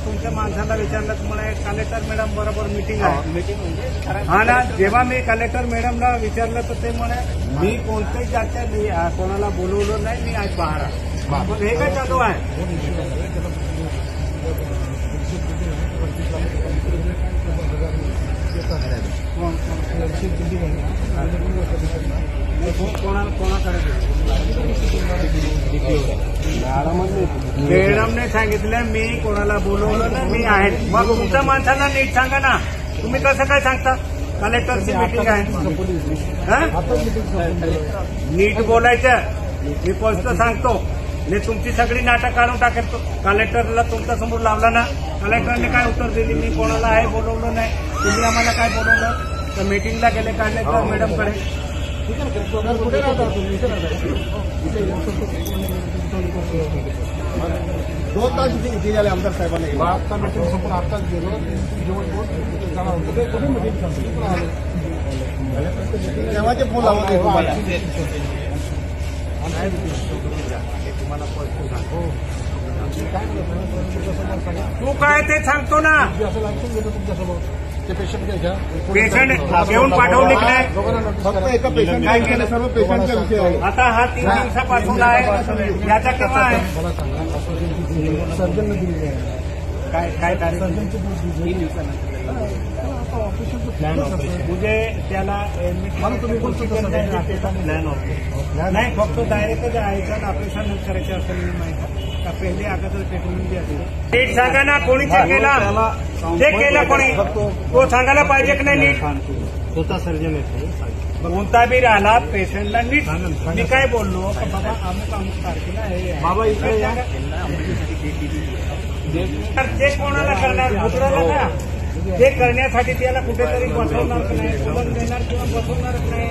तुमच्या माणसाला विचारलं तुम्हाला कलेक्टर मॅडम बरोबर मीटिंग आहे हा ना. जेव्हा मी कलेक्टर मॅडमला विचारलं तर ते म्हणे मी कोणत्याही जागच्या कोणाला बोलवलं नाही, मी आज बाहेर आहे. मग हे काय चालू आहे? मॅडमने सांगितलं मी कोणाला बोलवलं नाही, मी आहे. मग तुमच्या माणसाला नीट सांगा ना, तुम्ही कसं काय सांगता कलेक्टरची मीटिंग आहे? नीट बोलायचं. मी स्पष्ट सांगतो, मी तुमची सगळी नाटक काढून टाकेल. कलेक्टरला तुमच्या समोर लावला ना, कलेक्टरने काय उत्तर दिली? मी कोणाला आहे बोलवलं नाही, तुम्ही आम्हाला काय बोलवलं? तर मीटिंगला गेले कलेक्टर मॅडमकडे. कुठे राहता तुम्ही? 2 तास इथे झाले आमदार साहेबांना. आता मीटिंग संपून आताच गेलो, कुठे मीटिंग तेव्हाचे फोन लावत तुम्हाला. तू काय ते सांगतो ना, पेशंट घेऊन पाठवले की नाही? फक्त एका पेशंट काय केलं, सर्व पेशंटचा विषय आहे. आता हा 3 दिवसापासून आहे, याचा केव्हा आहे? सर्जन दिली काय काय तारीख? 3 दिवसानंतर म्हणजे त्याला नाही, फक्त डायरेक्टच जायचं ऑपरेशन करायचं असं मी माहिती का? पहिले अगोदर ट्रीटमेंट द्यायची. नीट सांगा ना, कोणी चेक केला? चेक केला कोणी? तो सांगायला पाहिजे की नाही? नीट स्वतः सर्जन येतो. कोणता बी राहिला पेशंटला नीट. मी काय बोललो का बाबा अमुक तारखेला आहे बाबा इकडे या. चेक कोणाला करणार? दुसऱ्याला का? ते करण्यासाठी त्याला कुठेतरी बसवणार नाही, सोबत देणार किंवा बसवणारच नाही.